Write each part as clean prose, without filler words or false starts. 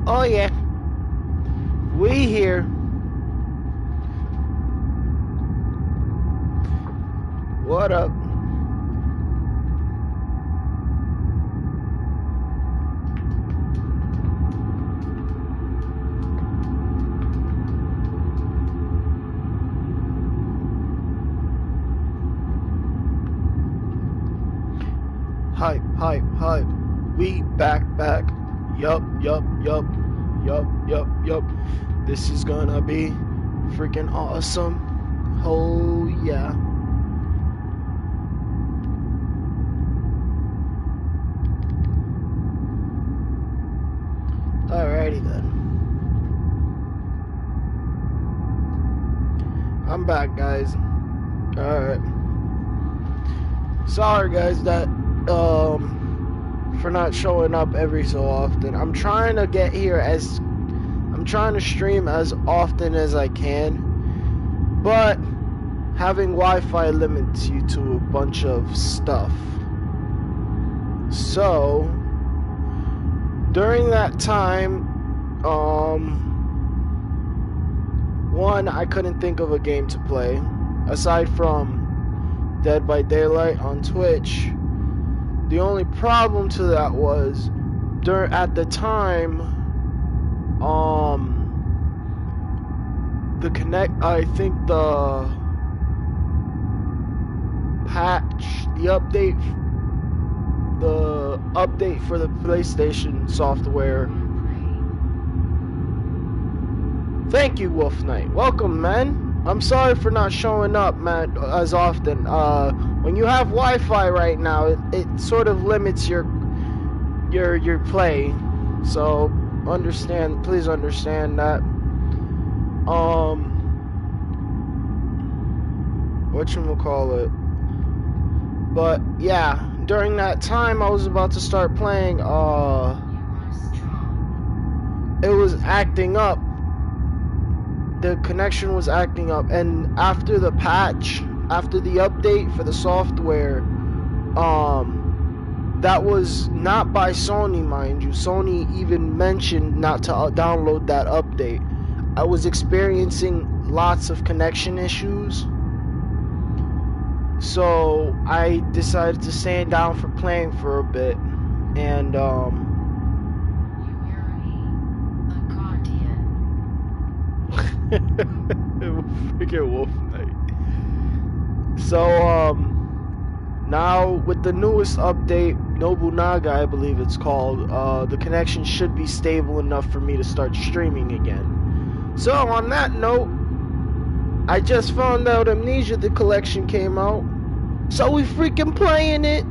Oh yeah, we here. What up? Hype, hype, hype. We back. Yup, yup, yup, yup, yup, yup. This is gonna be freaking awesome. Oh yeah. Alrighty then. I'm back, guys. Alright. Sorry, guys, that for not showing up every so often. I'm trying to get here as I'm trying to stream as often as I can, but having Wi-Fi limits you to a bunch of stuff. So during that time, one, I couldn't think of a game to play aside from Dead by Daylight on Twitch. The only problem to that was at the time, I think the patch, the update for the PlayStation software. Thank you, Wolf Knight. Welcome, man. I'm sorry for not showing up, man, as often. When you have Wi-Fi right now, it sort of limits your play. So please understand that. Whatchamacallit. But yeah, during that time I was about to start playing, it was acting up. The connection was acting up, and after the patch, after the update for the software, that was not by Sony, mind you. Sony even mentioned not to download that update. I was experiencing lots of connection issues, so I decided to stand down for playing for a bit, and freaking Wolf Knight. So now with the newest update, Nobunaga, I believe it's called, the connection should be stable enough for me to start streaming again. So on that note, I just found out Amnesia the collection came out, so we freaking playing it,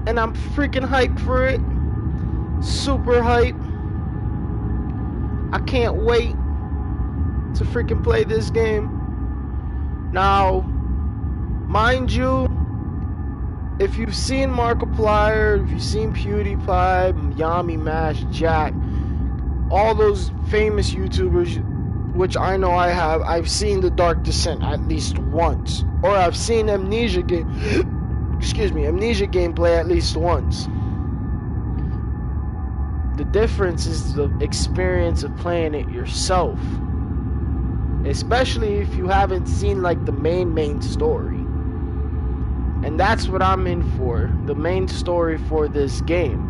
and I'm freaking hyped for it. Super hyped. I can't wait to freaking play this game. Now, mind you, if you've seen Markiplier, if you've seen PewDiePie, Yami Mash, Jack, all those famous YouTubers, which I know I have, I've seen The Dark Descent at least once. Or I've seen Amnesia gameplay at least once. The difference is the experience of playing it yourself. Especially if you haven't seen like the main story. And that's what I'm in for, the main story for this game.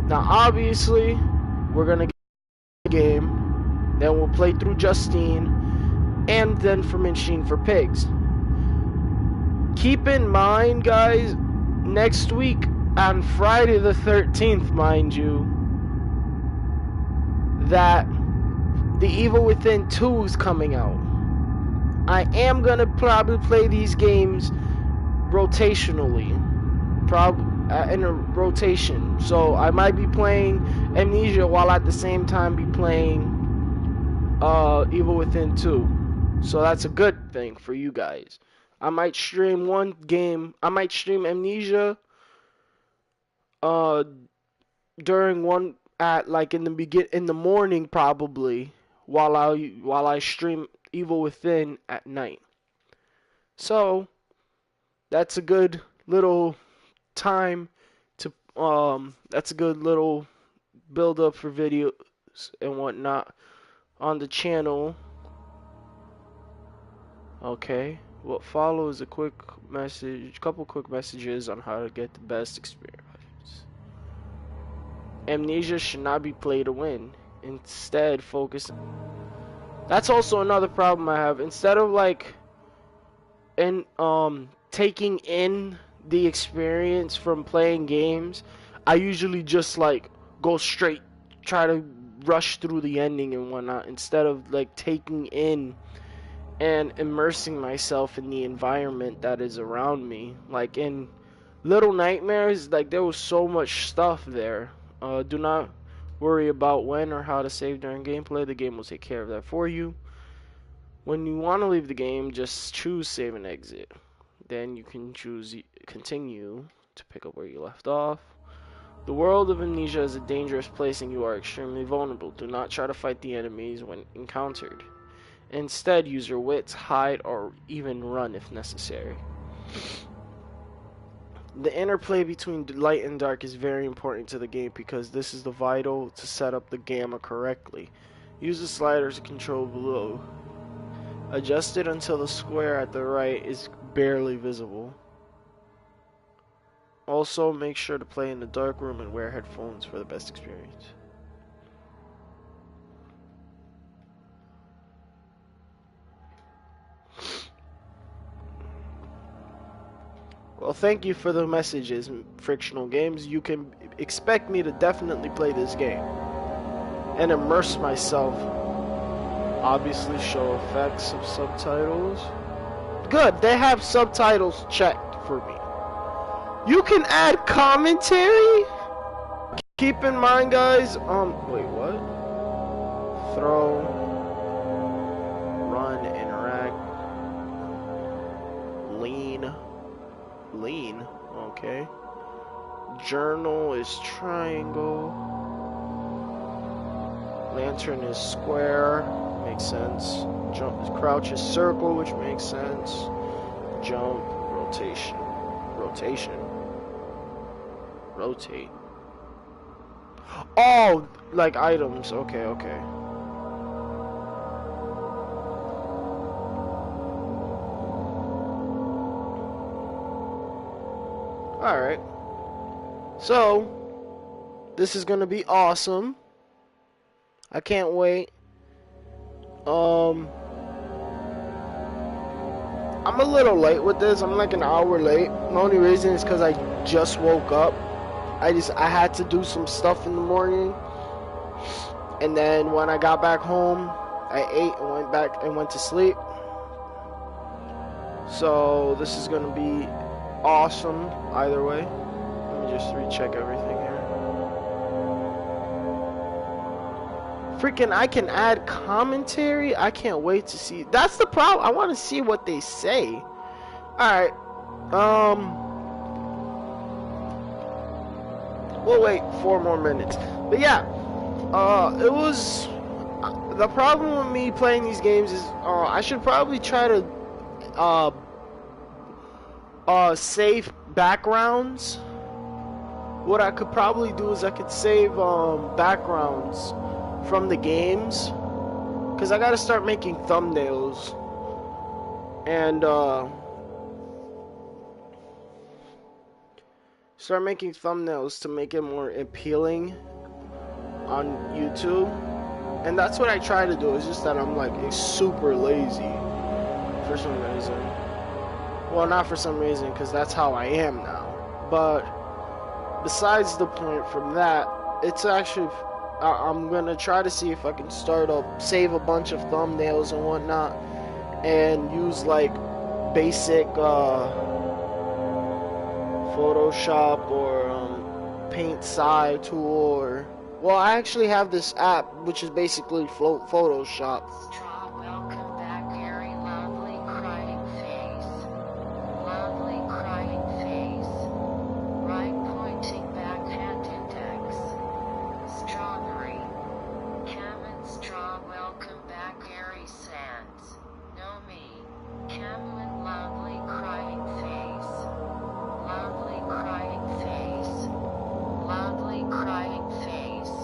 Now obviously, we're gonna get the game, then we'll play through Justine, and then for Machine for Pigs. Keep in mind, guys, next week, on Friday the 13th, mind you, that The Evil Within 2 is coming out. I am gonna probably play these games rotationally, in a rotation. So I might be playing Amnesia while at the same time be playing Evil Within 2. So that's a good thing for you guys. I might stream one game. I might stream Amnesia during one at like in the morning probably, while I stream Evil Within at night. So that's a good little time to that's a good little build up for videos and whatnot on the channel. Okay, what follows a couple quick messages on how to get the best experience. Amnesia should not be played to win. Instead, focus. That's also another problem I have. Instead of like taking in the experience from playing games, I usually just like go straight, try to rush through the ending and whatnot, instead of like taking in and immersing myself in the environment that is around me. Like in Little Nightmares, like there was so much stuff there. Do not worry about when or how to save during gameplay. The game will take care of that for you. When you want to leave the game, just choose save and exit. Then you can choose continue to pick up where you left off. The world of Amnesia is a dangerous place and you are extremely vulnerable. Do not try to fight the enemies when encountered. Instead, use your wits, hide, or even run if necessary. The interplay between light and dark is very important to the game because this is the vital to set up the gamma correctly. Use the sliders to control below. Adjust it until the square at the right is barely visible. Also, make sure to play in the dark room and wear headphones for the best experience. Well, thank you for the messages, Frictional Games. You can expect me to definitely play this game and immerse myself. Obviously, show effects of subtitles. Good, they have subtitles checked for me. You can add commentary? Keep in mind, guys, wait, what? Throw, run, interact, lean, okay. Journal is triangle. Lantern is square, makes sense. Jump, crouch is circle, which makes sense. Jump, rotation, rotate. Oh, like items, okay. Alright. So, this is gonna be awesome. I can't wait. I'm a little late with this. I'm like an hour late. The only reason is because I just woke up. I had to do some stuff in the morning. And then when I got back home, I ate and went to sleep. So this is gonna be awesome either way. Let me just recheck everything here. Freaking, I can add commentary. I can't wait to see. That's the problem. I want to see what they say. Alright. We'll wait 4 more minutes. But yeah. It was... The problem with me playing these games is... I should probably try to... save backgrounds. What I could probably do is I could save backgrounds from the games, because I gotta start making thumbnails and start making thumbnails to make it more appealing on YouTube. And that's what I try to do. It's just that I'm like super lazy for some reason. Well, not for some reason, because that's how I am now. But besides the point from that, it's actually... I'm gonna try to see if I can save a bunch of thumbnails and whatnot, and use like basic Photoshop or Paint Sci tool, or well, I actually have this app which is basically Photoshop. Welcome back, very lovely crying face. Lovely crying face. Right pointing backhand index. Strawberry. Cameron Straw, welcome back, Gary Sands. Know me. Cameron, lovely crying face. Lovely crying face. Lovely crying face.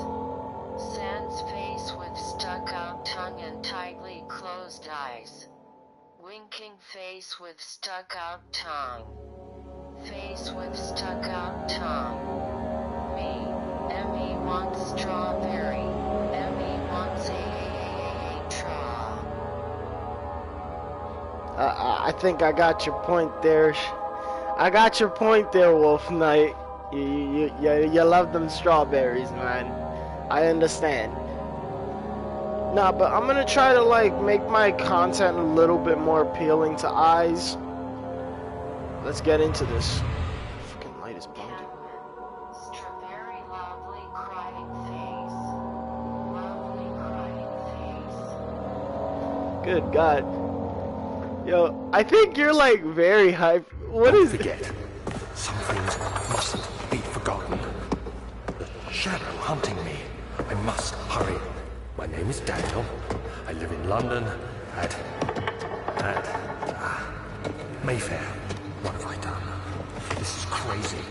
eyes. Winking face with stuck-out tongue. Face with stuck-out tongue. Me, Emmy wants strawberry. Emmy wants a tra. I think I got your point there. I got your point there, Wolf Knight. You love them strawberries, man. I understand. Nah, but I'm gonna try to like make my content a little bit more appealing to eyes. Let's get into this. Freaking light is blinding. Strawberry lovely crying face. Lovely crying face. Good God. Yo, I think you're like very hype. What is Forget. Some things mustn't be forgotten. The shadow hunting me. I must hurry. My name is Daniel. I live in London at Mayfair. What have I done? This is crazy.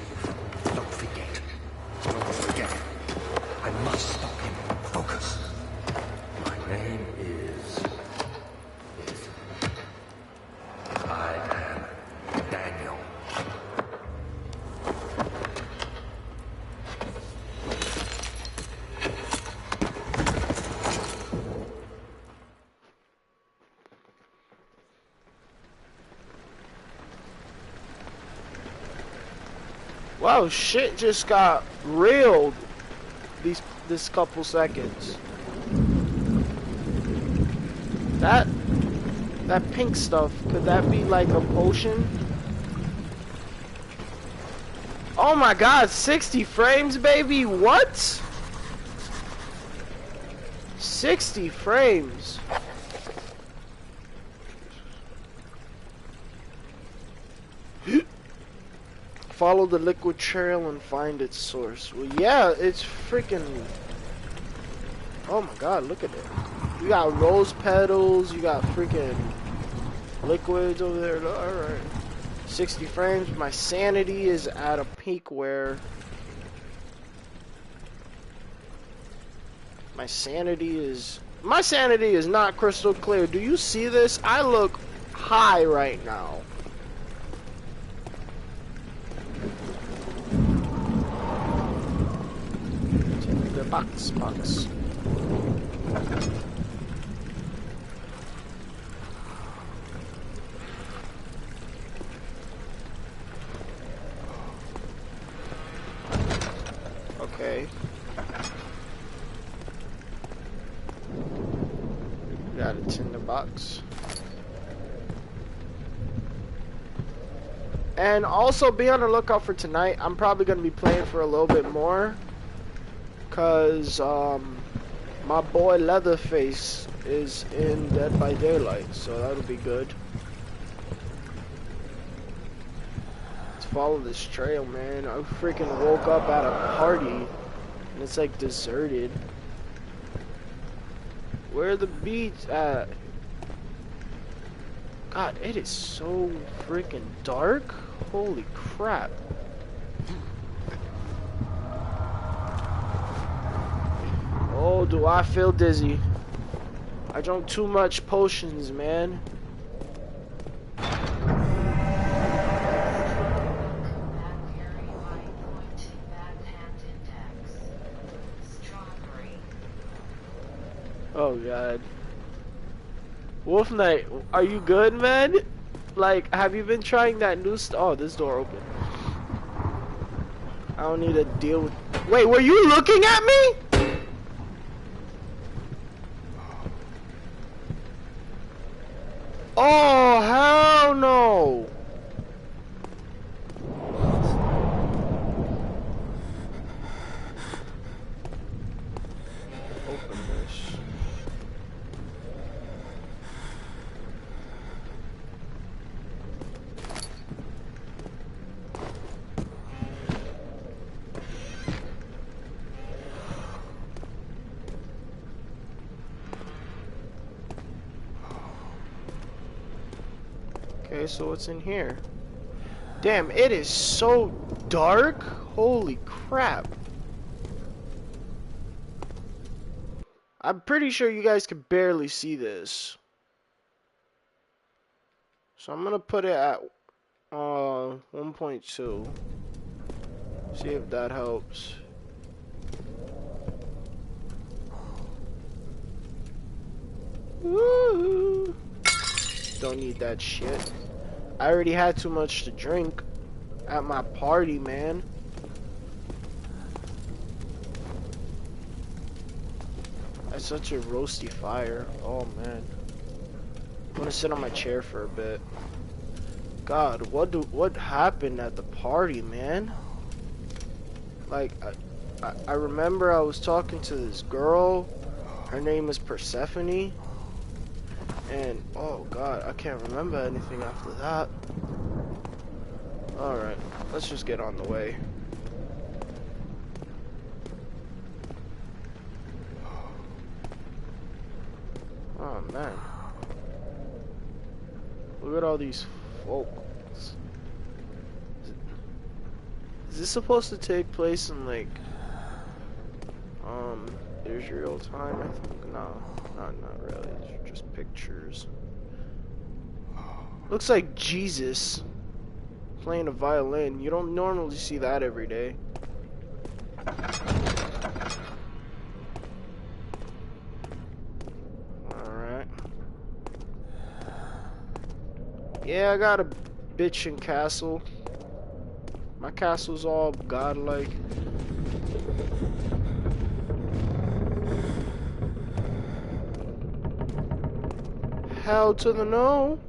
Don't forget. Don't forget. I must stop him. Focus. My name is... I am Daniel. Wow, shit just got real this couple seconds. That pink stuff, could that be like a potion? Oh my God, 60 frames, baby, what? 60 frames. Follow the liquid trail and find its source. Well, yeah, it's freaking... Oh my God, look at it. You got rose petals, you got freaking liquids over there. Alright. 60 frames. My sanity is at a peak where... My sanity is not crystal clear. Do you see this? I look high right now. The box. Okay. Got a tinder box. And also be on the lookout for tonight. I'm probably going to be playing for a little bit more. Cause my boy Leatherface is in Dead by Daylight, so that'll be good. Let's follow this trail, man. I freaking woke up at a party and it's like deserted. Where are the beats at? God, it is so freaking dark. Holy crap. Oh, do I feel dizzy. I drank too much potions, man. Oh God. Wolf Knight, are you good, man? Like, have you been trying that new oh, this door open. I don't need to deal with... Wait, were you looking at me? Oh, hell no. Open this. Okay, so what's in here? Damn, it is so dark. Holy crap. I'm pretty sure you guys can barely see this. So I'm gonna put it at 1.2. See if that helps. Woo! Don't need that shit. I already had too much to drink at my party, man. That's such a roasty fire. Oh man. I'm gonna sit on my chair for a bit. God, what happened at the party, man? Like, I remember I was talking to this girl. Her name is Persephone. And, oh God, I can't remember anything after that. Alright, let's just get on the way. Oh man. Look at all these folks. Is this supposed to take place in like Israel time? I think no, not really. It's just pictures. Looks like Jesus playing a violin. You don't normally see that every day. Alright. Yeah, I got a bitchin' castle. My castle's all godlike. Hell to the no.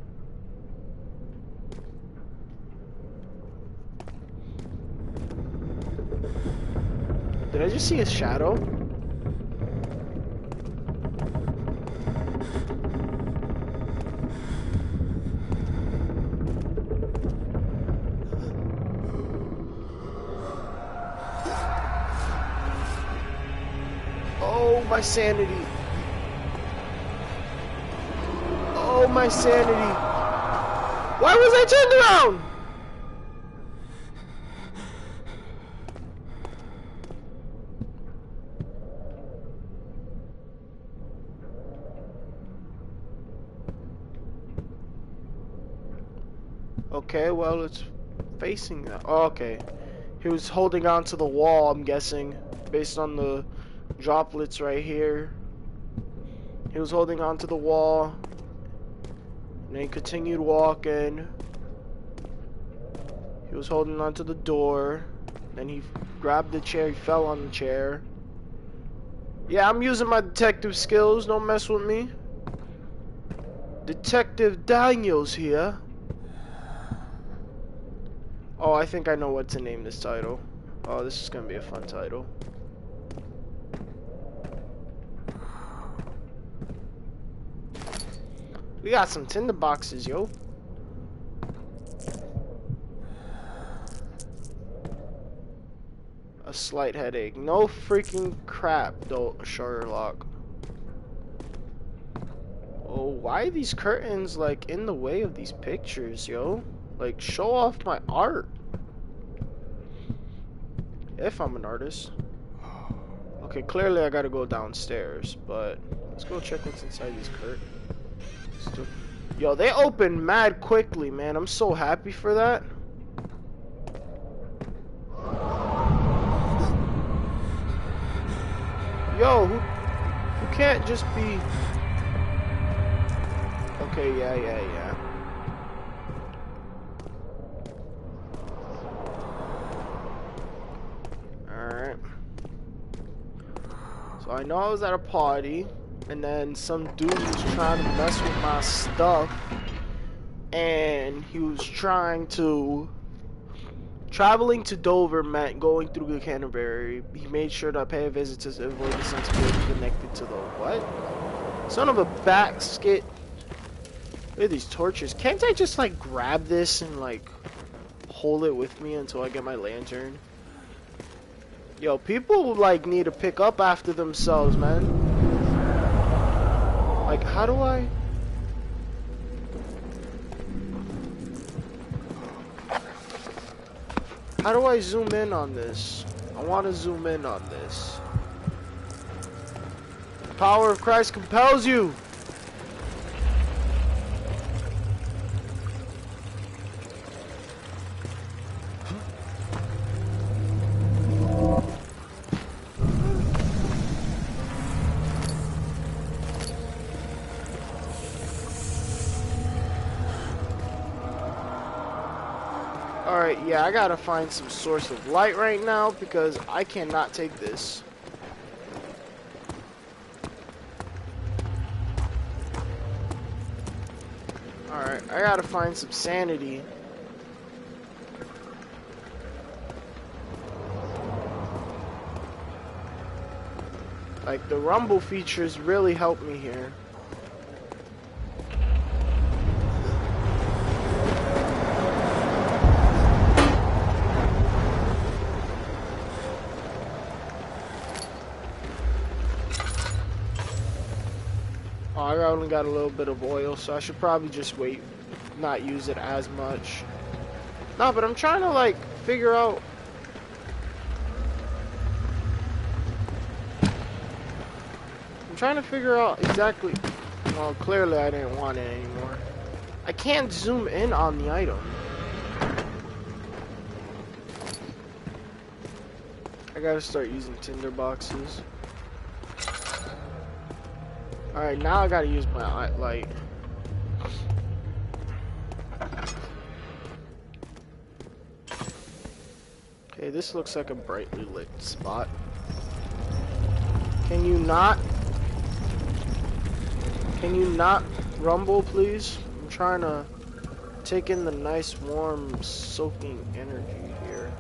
Did I just see a shadow? Oh, my sanity. Oh, my sanity. Why was I turned around? Okay, well, it's facing that. Oh, okay. He was holding on to the wall, I'm guessing, based on the droplets right here. He was holding on to the wall, and then he continued walking. He was holding on to the door, then he grabbed the chair, he fell on the chair. Yeah, I'm using my detective skills, don't mess with me. Detective Daniels here. Oh, I think I know what to name this title. Oh, this is gonna be a fun title. We got some tinder boxes, yo. A slight headache. No freaking crap, though, Sherlock. Oh, why are these curtains, like, in the way of these pictures, yo? Like, show off my art. If I'm an artist. Okay, clearly I gotta go downstairs, but let's go check what's inside these curtains. Yo, they open mad quickly, man. I'm so happy for that. Yo, who can't just be... Okay, yeah. Alright. So I know I was at a party, and then some dude was trying to mess with my stuff, and he was trying to... Traveling to Dover meant going through the Canterbury. He made sure to pay a visit to avoid the sensibility connected to the what? Son of a basket. Look at these torches. Can't I just like grab this and like hold it with me until I get my lantern? Yo, people like need to pick up after themselves, man. Like, how do I... How do I zoom in on this? I want to zoom in on this. The power of Christ compels you. Yeah, I gotta find some source of light right now because I cannot take this. Alright, I gotta find some sanity. Like, the rumble features really help me here. Oh, I only got a little bit of oil, so I should probably just wait, not use it as much. No, but I'm trying to, like, figure out... I'm trying to figure out exactly... Well, clearly I didn't want it anymore. I can't zoom in on the item. I gotta start using tinder boxes. Alright, now I gotta use my light. Okay, this looks like a brightly lit spot. Can you not rumble, please? I'm trying to take in the nice, warm, soaking energy here.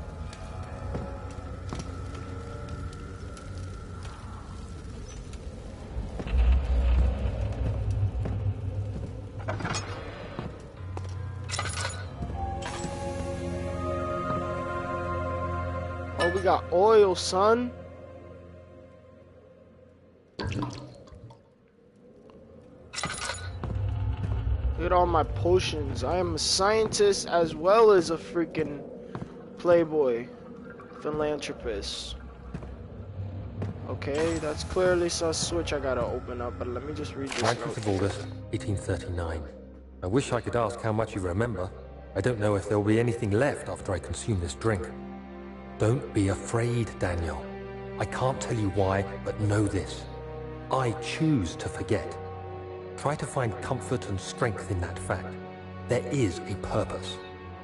Oh, we got oil, son. Look at all my potions. I am a scientist as well as a freaking playboy philanthropist. Okay, that's clearly a switch I gotta open up, but let me just read this note. 9th of August, 1839. I wish I could ask how much you remember. I don't know if there will be anything left after I consume this drink. Don't be afraid, Daniel. I can't tell you why, but know this. I choose to forget. Try to find comfort and strength in that fact. There is a purpose.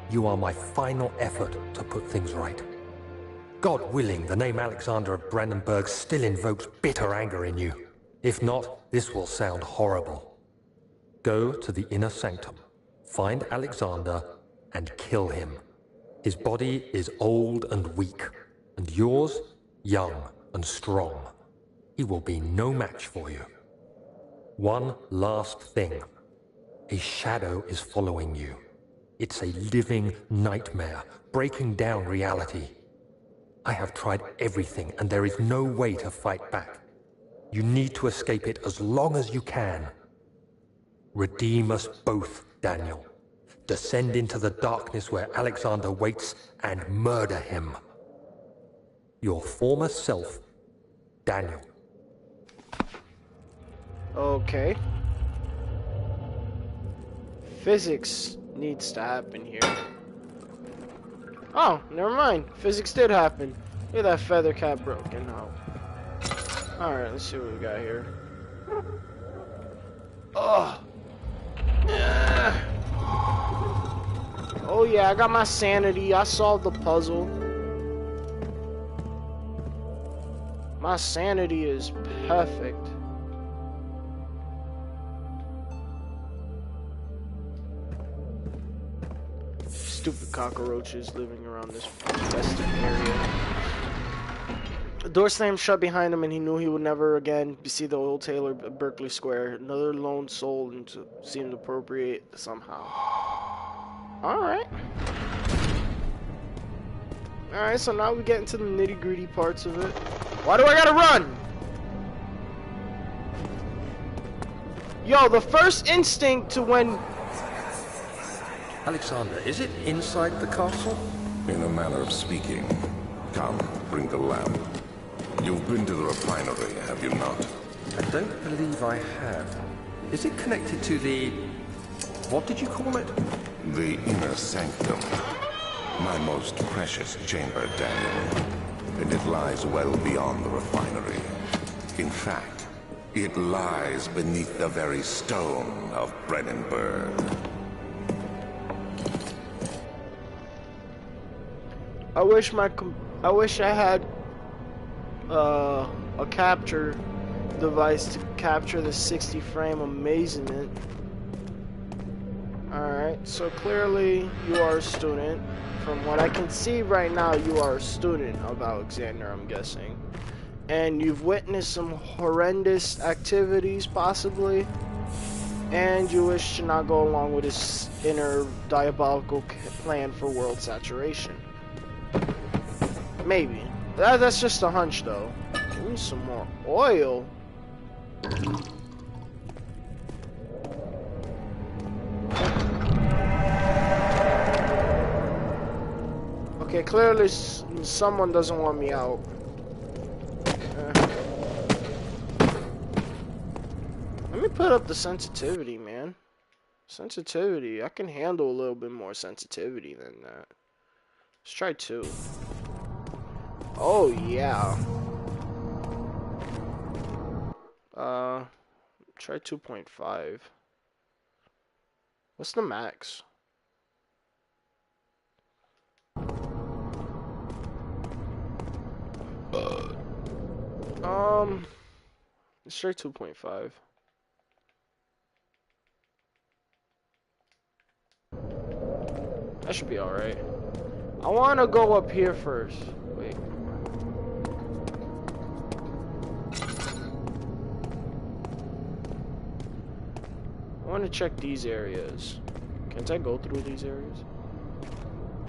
You are my final effort to put things right. God willing, the name Alexander of Brandenburg still invokes bitter anger in you. If not, this will sound horrible. Go to the inner sanctum, find Alexander, and kill him. His body is old and weak, and yours, young and strong. He will be no match for you. One last thing. A shadow is following you. It's a living nightmare, breaking down reality. I have tried everything, and there is no way to fight back. You need to escape it as long as you can. Redeem us both, Daniel. Descend into the darkness where Alexander waits and murder him. Your former self, Daniel. Okay. Physics needs to happen here. Oh, never mind. Physics did happen. Look at that feather cap broken out. Alright, let's see what we got here. Oh. Oh yeah, I got my sanity. I solved the puzzle. My sanity is perfect. Stupid cockroaches living around this infested area. The door slammed shut behind him, and he knew he would never again see the old tailor at Berkeley Square. Another lone soul seemed appropriate somehow. Alright. Alright, so now we get into the nitty-gritty parts of it. Why do I gotta run? Yo, the first instinct to when... Alexander, is it inside the castle? In a manner of speaking. Come, bring the lamp. You've been to the refinery, have you not? I don't believe I have. Is it connected to the... what did you call it? The inner sanctum. My most precious chamber, Daniel. And it lies well beyond the refinery. In fact, it lies beneath the very stone of Brennenburg. I wish I wish I had a capture device to capture the 60 frame amazement. Alright, so clearly you are a student. From what I can see right now, you are a student of Alexander, I'm guessing. And you've witnessed some horrendous activities, possibly. And you wish to not go along with his inner diabolical plan for world saturation. Maybe. That's just a hunch, though. Give me some more oil. Okay, clearly someone doesn't want me out. Let me put up the sensitivity, man. Sensitivity. I can handle a little bit more sensitivity than that. Let's try 2. Oh, yeah. Try 2.5. What's the max? Let's try 2.5. That should be alright. I want to go up here first. Wait. I want to check these areas. Can't I go through these areas?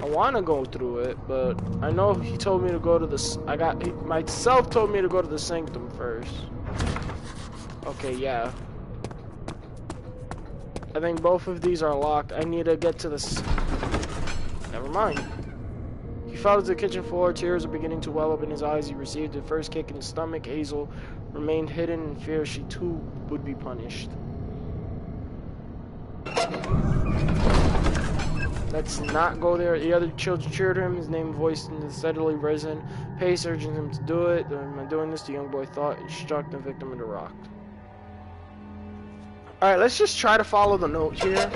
I want to go through it, but I know he told me to go to the... myself told me to go to the sanctum first. Okay, yeah. I think both of these are locked. I need to get to this. Never mind. He fell to the kitchen floor. Tears are beginning to well up in his eyes. He received the first kick in his stomach. Hazel remained hidden in fear she too would be punished. Let's not go there. The other children cheered him, his name voiced in the steadily risen pace, urging him to do it. Am I doing this? The young boy thought. It struck the victim in the rock. Alright, let's just try to follow the note here.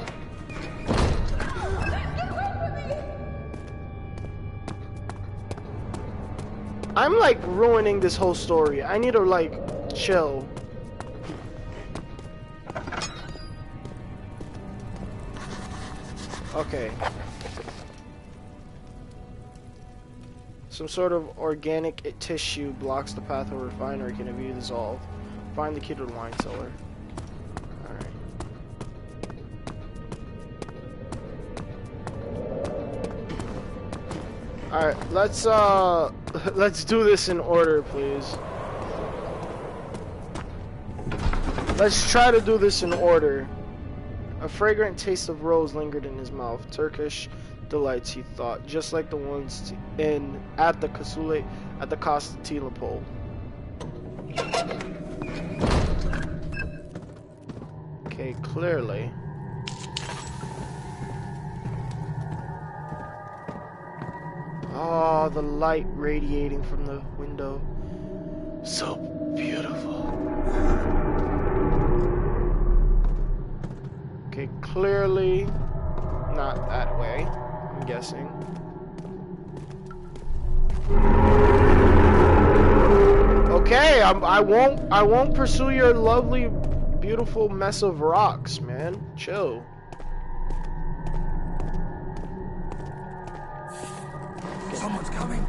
I'm like ruining this whole story. I need to like chill. Okay. Some sort of organic tissue blocks the path where refinery can be dissolved. Find the key to the wine cellar. Alright, let's do this in order, please. Let's try to do this in order. A fragrant taste of rose lingered in his mouth. Turkish delights, he thought, just like the ones at the Constantinople. Okay, clearly. Oh, the light radiating from the window. So beautiful. Okay, clearly not that way, I'm guessing. Okay, I won't pursue your lovely, beautiful mess of rocks, man. Chill. Someone's coming.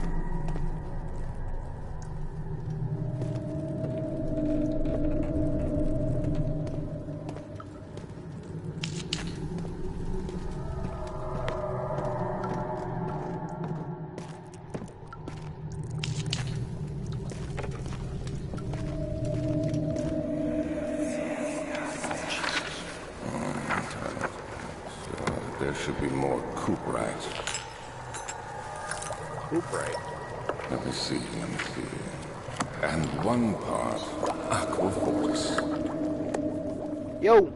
There should be more cooperite. Cooperite. Let me see. And one part aquaforce. Yo,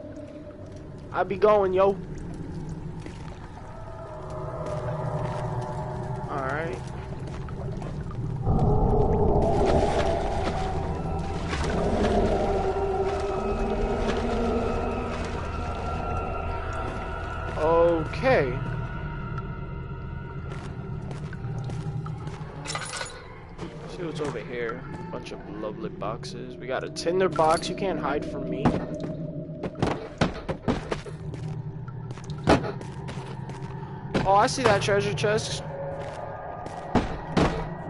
I be going, yo. Alright. Okay. over here. Bunch of lovely boxes. We got a tinder box. You can't hide from me. Oh, I see that treasure chest.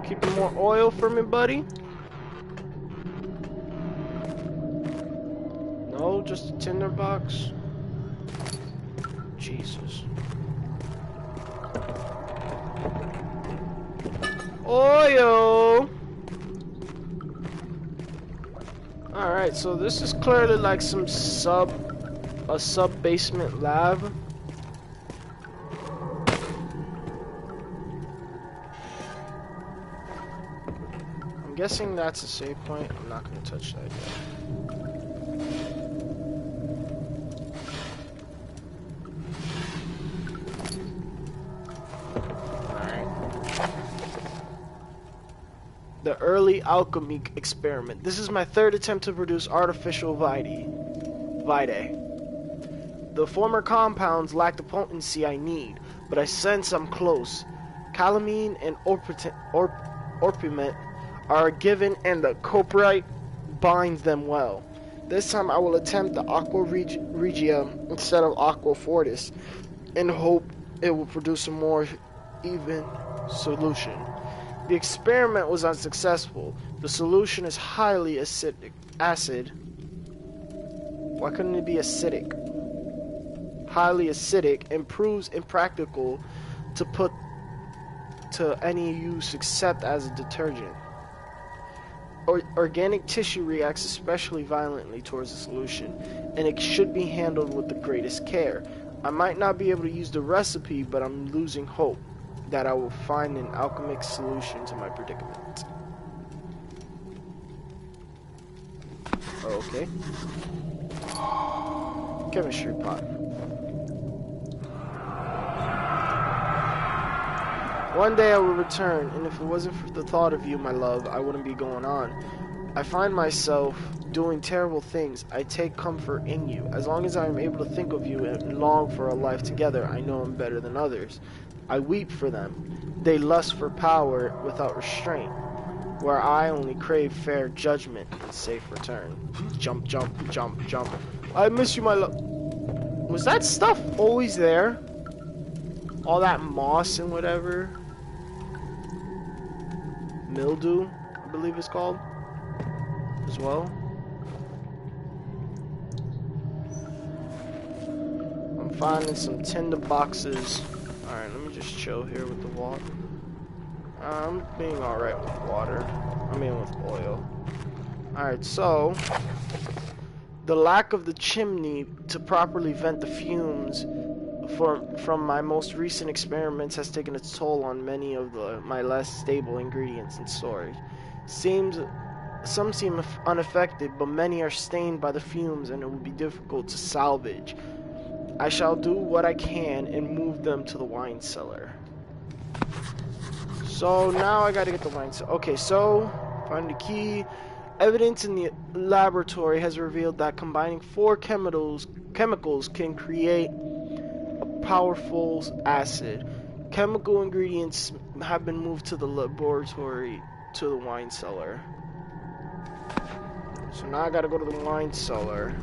Keeping more oil for me, buddy. No, just a tinder box. Jesus. Oil. Alright, so this is clearly like some sub basement lab. I'm guessing that's a save point. I'm not gonna touch that yet. The early alchemy experiment. This is my third attempt to produce artificial vitae. The former compounds lack the potency I need, but I sense I'm close. Calamine and orpiment are given and the coprite binds them well. This time I will attempt the aqua regia instead of aqua fortis and hope it will produce a more even solution. The experiment was unsuccessful. The solution is highly acid. Why couldn't it be acidic? Highly acidic and proves impractical to put to any use except as a detergent. Organic tissue reacts especially violently towards the solution, and it should be handled with the greatest care. I might not be able to use the recipe, but I'm losing hope that I will find an alchemic solution to my predicament. Okay. Chemistry pot. One day I will return, and if it wasn't for the thought of you, my love, I wouldn't be going on. I find myself doing terrible things. I take comfort in you. As long as I am able to think of you and long for a life together, I know I'm better than others. I weep for them. They lust for power without restraint, where I only crave fair judgment and safe return. Jump, jump, jump, jump. I miss you, my love. Was that stuff always there? All that moss and whatever. Mildew, I believe it's called, as well. I'm finding some tinder boxes. Alright, let me just chill here with the water. I'm being alright with water. I mean with oil. Alright, so the lack of the chimney to properly vent the fumes from my most recent experiments has taken its toll on many of my less stable ingredients in storage. Some seem unaffected, but many are stained by the fumes and it will be difficult to salvage. I shall do what I can and move them to the wine cellar. So now I gotta get the wine cellar. Okay, so find the key. Evidence in the laboratory has revealed that combining 4 chemicals can create a powerful acid. Chemical ingredients have been moved to the laboratory to the wine cellar. So now I gotta go to the wine cellar.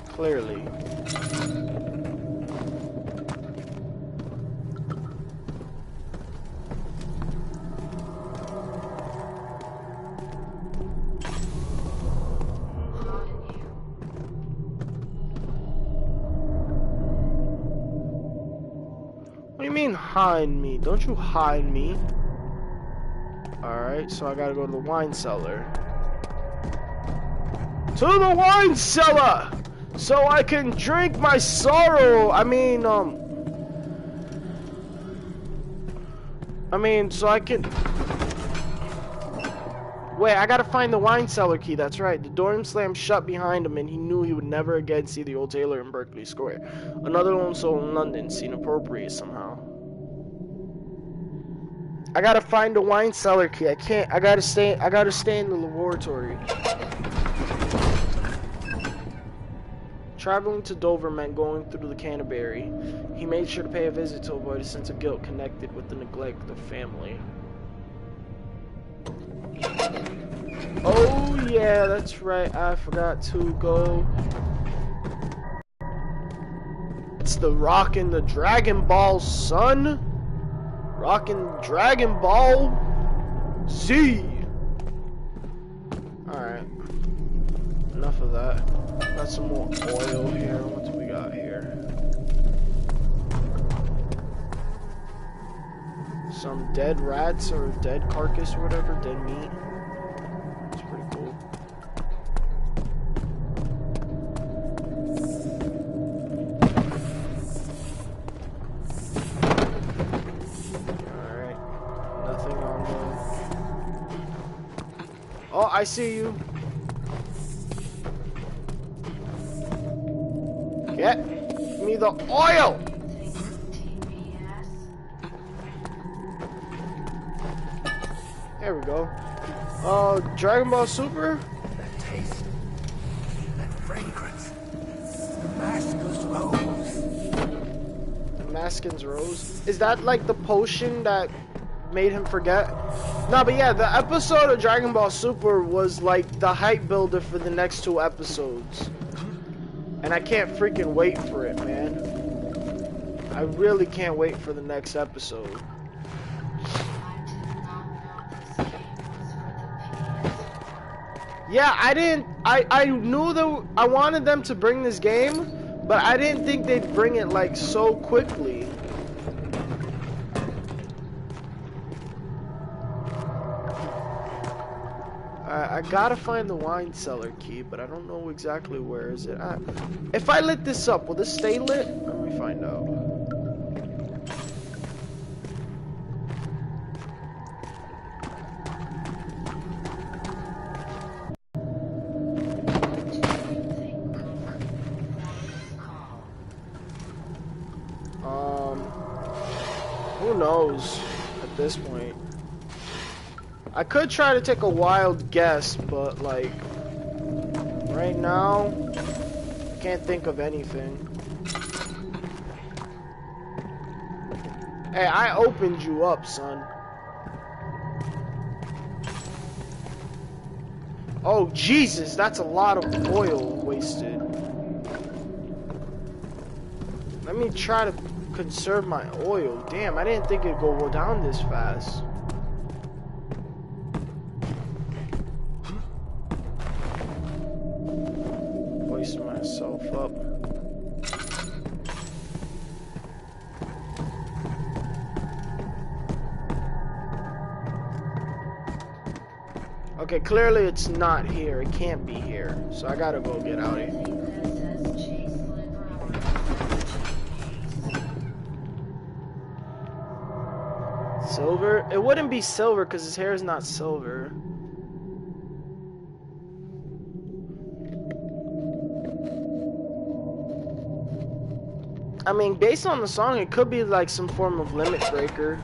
Clearly. What do you mean hide me? Don't you hide me. Alright, so I gotta go to the wine cellar. To the wine cellar! So I can drink my sorrow. I mean, so I can... Wait, I gotta find the wine cellar key, that's right. The door slammed shut behind him and he knew he would never again see the old tailor in Berkeley Square. Another lone soul in London seemed appropriate somehow. I gotta find the wine cellar key. I gotta stay in the laboratory. Traveling to Dover meant going through the Canterbury. He made sure to pay a visit to avoid a sense of guilt connected with the neglect of family. Oh yeah, that's right. I forgot to go. It's the rockin' the Dragon Ball, son. Rockin' Dragon Ball Z. Alright. Enough of that. Got some more oil here. What do we got here? Some dead rats or dead carcass or whatever. Dead meat. It's pretty cool. Alright. Nothing on the... Oh, I see you. Get me the oil! There we go. Dragon Ball Super? That taste, that fragrance, Damascus rose. Damascus Rose? Is that like the potion that made him forget? No, but yeah, the episode of Dragon Ball Super was like the hype builder for the next 2 episodes. And I can't freaking wait for it, man. I really can't wait for the next episode. Yeah, I knew that I wanted them to bring this game, but I didn't think they'd bring it like so quickly. I gotta find the wine cellar key, but I don't know exactly where is it. If I lit this up, will this stay lit? Let me find out. Who knows at this point? I could try to take a wild guess, but like right now, I can't think of anything. Hey, I opened you up, son. Oh, Jesus, that's a lot of oil wasted. Let me try to conserve my oil. Damn, I didn't think it'd go down this fast. Hoist myself up. Okay, clearly it's not here. It can't be here. So I gotta go get out of here. Silver? It wouldn't be silver because his hair is not silver. I mean, based on the song, it could be like some form of limit breaker.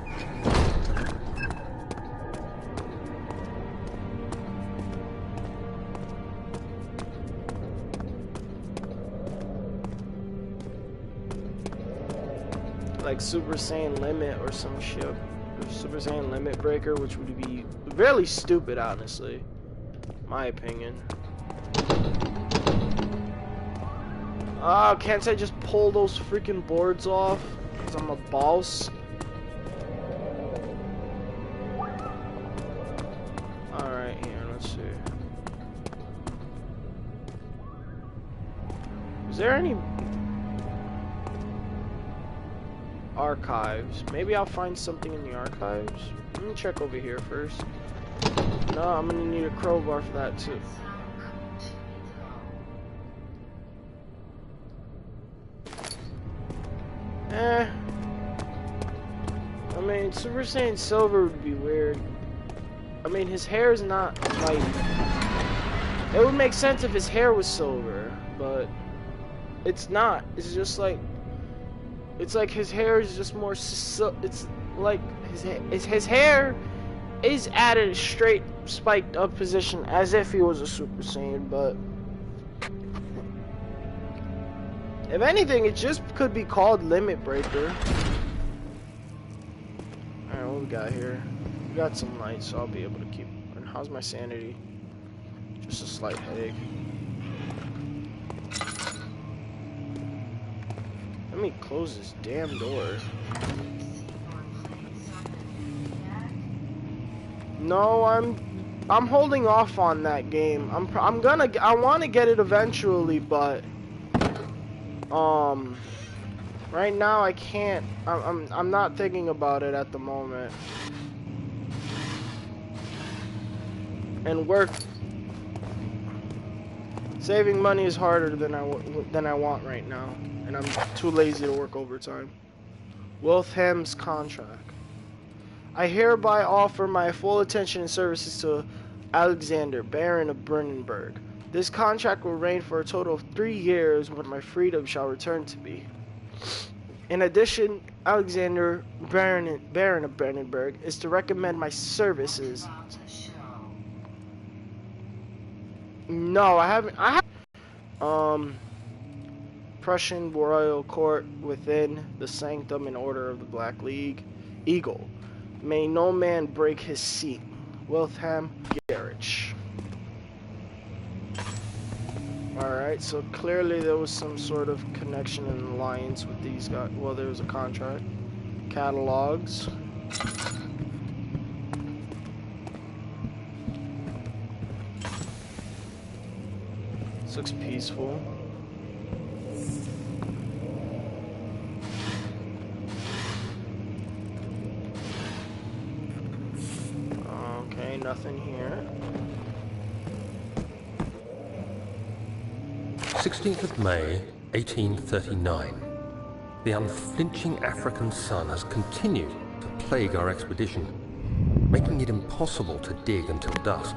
Like Super Saiyan Limit or some shit. Or Super Saiyan Limit Breaker, which would be really stupid, honestly. My opinion. Can't I just pull those freaking boards off? Because I'm a boss. Alright, here, let's see. Is there any archives? Maybe I'll find something in the archives. Let me check over here first. No, I'm gonna need a crowbar for that too. I mean, Super Saiyan Silver would be weird. I mean, his hair is not like... It would make sense if his hair was silver, but it's not. It's just like... It's like his hair is just more... It's like his hair is at a straight spiked up position as if he was a Super Saiyan, but... If anything, it just could be called Limit Breaker. Alright, what we got here? We got some lights, so I'll be able to keep... How's my sanity? Just a slight headache. Let me close this damn door. No, I'm holding off on that game. I want to get it eventually, but right now I can't. I'm not thinking about it at the moment. And work, saving money is harder than I want right now, and I'm too lazy to work overtime. Wilhelm's contract. I hereby offer my full attention and services to Alexander, Baron of Brennenburg. This contract will reign for a total of 3 years when my freedom shall return to me. In addition, Alexander, Baron of Brennenburg, is to recommend my services. No, I haven't. Prussian royal court within the sanctum and order of the Black League. Eagle. May no man break his seat. Wilhelm Gerich. Alright, so clearly there was some sort of connection and alliance with these guys. Well, there was a contract. Catalogs. This looks peaceful. Okay, nothing here. 16th of May, 1839. The unflinching African sun has continued to plague our expedition, making it impossible to dig until dusk.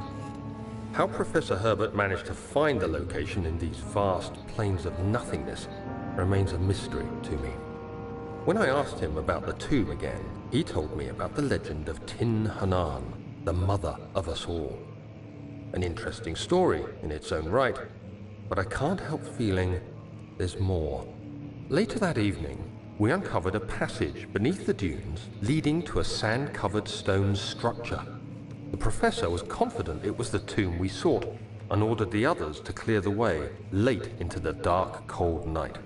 How Professor Herbert managed to find the location in these vast plains of nothingness remains a mystery to me. When I asked him about the tomb again, he told me about the legend of Tin Hanan, the mother of us all. An interesting story in its own right, but I can't help feeling there's more. Later that evening, we uncovered a passage beneath the dunes leading to a sand-covered stone structure. The professor was confident it was the tomb we sought and ordered the others to clear the way late into the dark, cold night.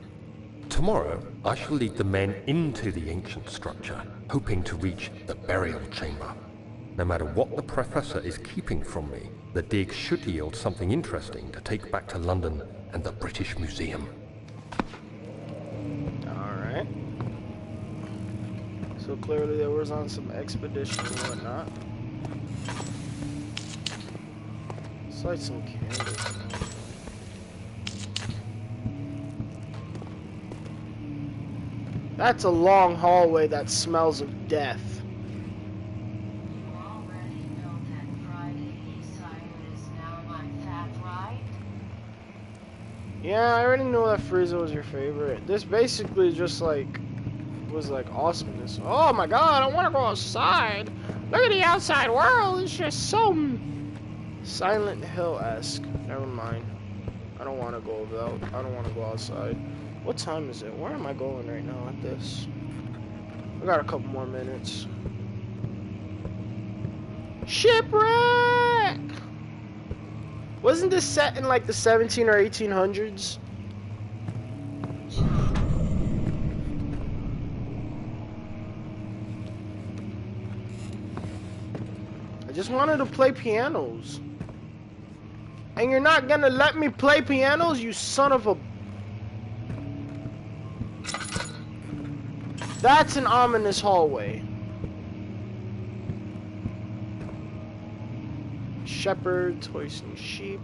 Tomorrow, I shall lead the men into the ancient structure, hoping to reach the burial chamber. No matter what the professor is keeping from me, the dig should yield something interesting to take back to London and the British Museum. Alright. So clearly they was on some expedition and whatnot. Let's light some candles. That's a long hallway that smells of death. Yeah, I already know that Frieza was your favorite. This basically just like was like awesomeness. Oh my god, I want to go outside. Look at the outside world. It's just so Silent Hill-esque. Never mind. I don't want to go out. I don't want to go outside. What time is it? Where am I going right now at this? I got a couple more minutes. Shipwreck! Wasn't this set in like the 17 or 1800s? I just wanted to play pianos. And you're not gonna let me play pianos, you son of a... That's an ominous hallway. Shepherds hoisting sheep.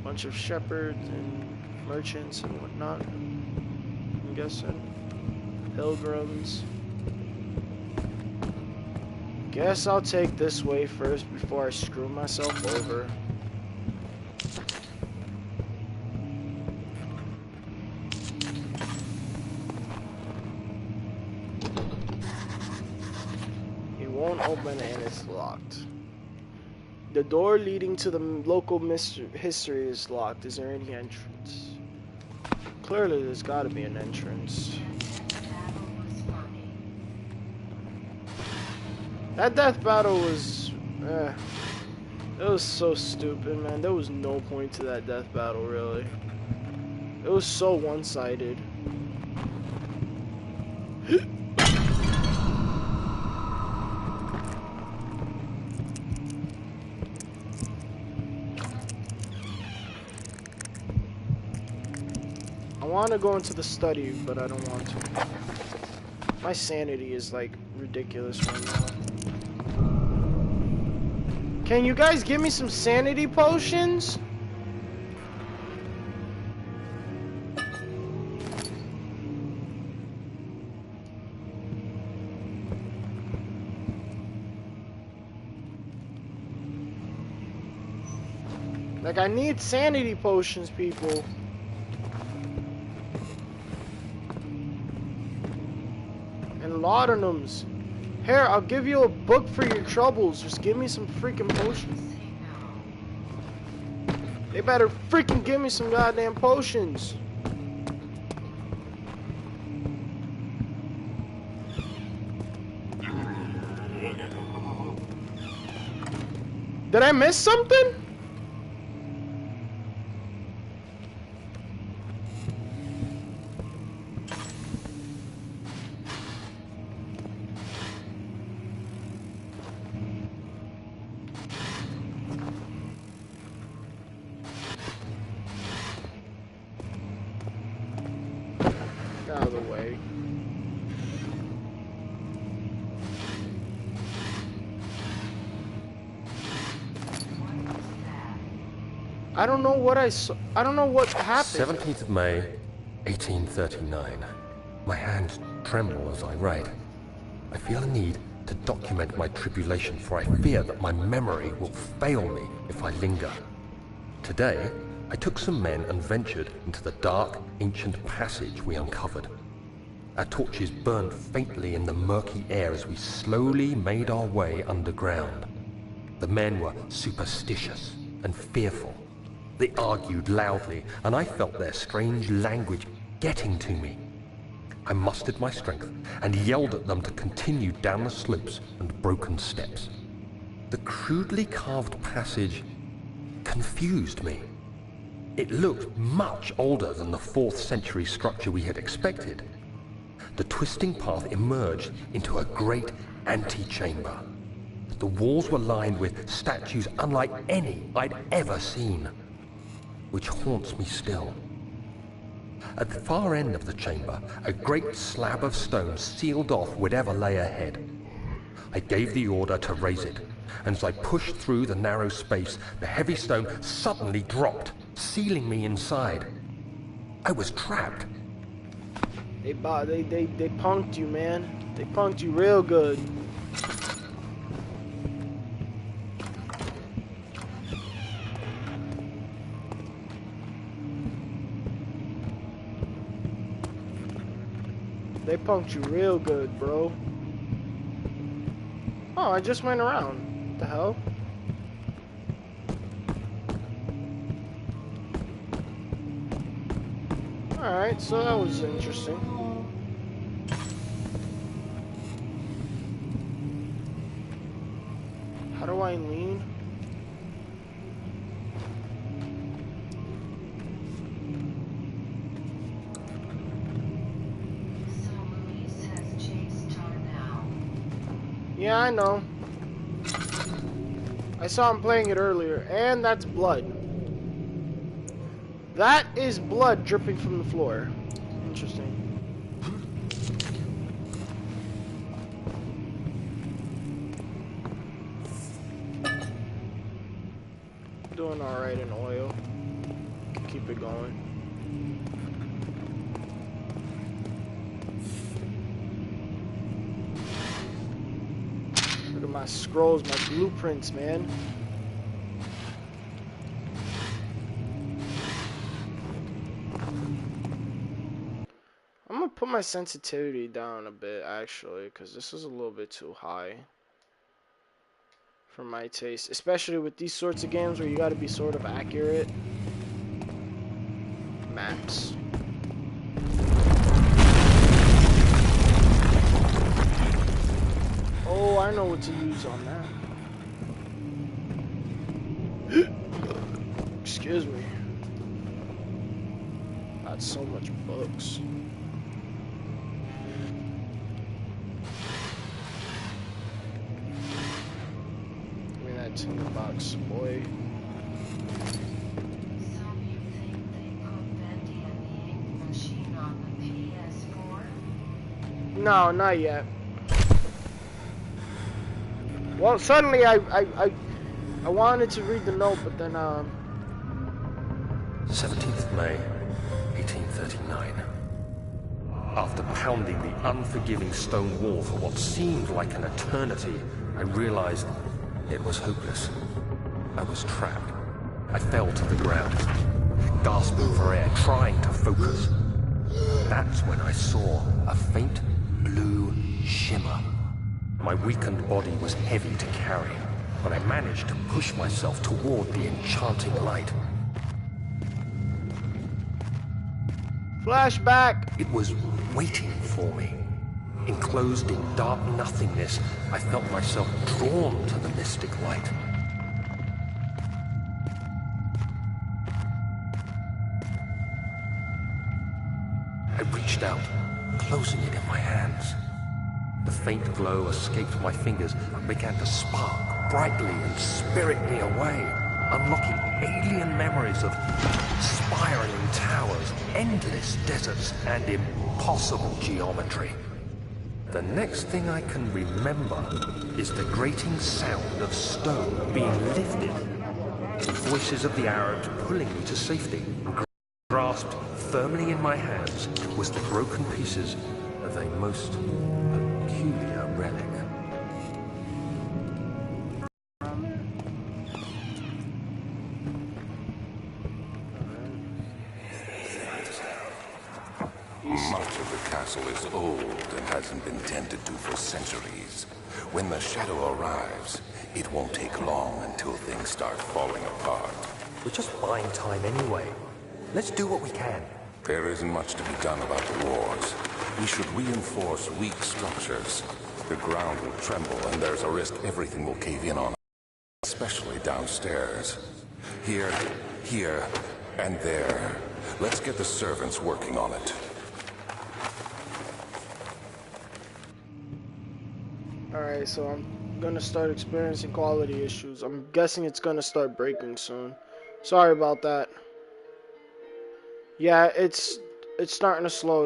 Bunch of shepherds and merchants and whatnot. I'm guessing. Pilgrims. Guess I'll take this way first before I screw myself over. It won't open and it's locked. The door leading to the local history is locked. Is there any entrance? Clearly there's gotta be an entrance. That death battle was... It was so stupid, man. There was no point to that death battle, really. It was so one-sided. I want to go into the study, but I don't want to. My sanity is, like, ridiculous right now. Can you guys give me some sanity potions? Like, I need sanity potions, people. And laudanums. Here, I'll give you a book for your troubles. Just give me some freaking potions. They better freaking give me some goddamn potions. Did I miss something? Out of the way. I don't know what I saw. I don't know what happened. 17th of May, 1839. My hands tremble as I write. I feel a need to document my tribulation, for I fear that my memory will fail me if I linger. Today, I took some men and ventured into the dark, ancient passage we uncovered. Our torches burned faintly in the murky air as we slowly made our way underground. The men were superstitious and fearful. They argued loudly, and I felt their strange language getting to me. I mustered my strength and yelled at them to continue down the slopes and broken steps. The crudely carved passage confused me. It looked much older than the 4th century structure we had expected. The twisting path emerged into a great antechamber. The walls were lined with statues unlike any I'd ever seen, which haunts me still. At the far end of the chamber, a great slab of stone sealed off whatever lay ahead. I gave the order to raise it, and as I pushed through the narrow space, the heavy stone suddenly dropped, sealing me inside. I was trapped. They punked you, man. They punked you real good. They punked you real good, bro. Oh, I just went around. What the hell? Alright, so that was interesting. How do I lean? Yeah, I know. I saw him playing it earlier, and that's blood. That is blood dripping from the floor. Interesting. Doing alright in oil. Keep it going. Look at my scrolls, my blueprints, man. I'm gonna put my sensitivity down a bit, actually, because this is a little bit too high for my taste, especially with these sorts of games where you gotta be sort of accurate. Maps. Oh, I know what to use on that. Excuse me. Got so much books. Give me that tinderbox, boy. So you think they put Bendy in the ink machine on the PS4? No, not yet. Well, suddenly I wanted to read the note, but then 17th May, 1839. After pounding the unforgiving stone wall for what seemed like an eternity, I realized it was hopeless. I was trapped. I fell to the ground, gasping for air, trying to focus. That's when I saw a faint blue shimmer. My weakened body was heavy to carry, but I managed to push myself toward the enchanting light. flashback. It was waiting for me. Enclosed in dark nothingness, I felt myself drawn to the mystic light. I reached out, closing it in my hands. The faint glow escaped my fingers and began to spark brightly and spirit me away, unlocking alien memories of spiraling towers, endless deserts, and impossible geometry. The next thing I can remember is the grating sound of stone being lifted, the voices of the Arabs pulling me to safety. Grasped firmly in my hands was the broken pieces of a most peculiar relic. Much of the castle is old and hasn't been tended to for centuries. When the shadow arrives, it won't take long until things start falling apart. We're just buying time anyway. Let's do what we can. There isn't much to be done about the wars. We should reinforce weak structures. The ground will tremble and there's a risk everything will cave in on us, especially downstairs. Here, and there. Let's get the servants working on it. Alright, so I'm gonna start experiencing quality issues. I'm guessing it's gonna start breaking soon. Sorry about that. Yeah, it's starting to slow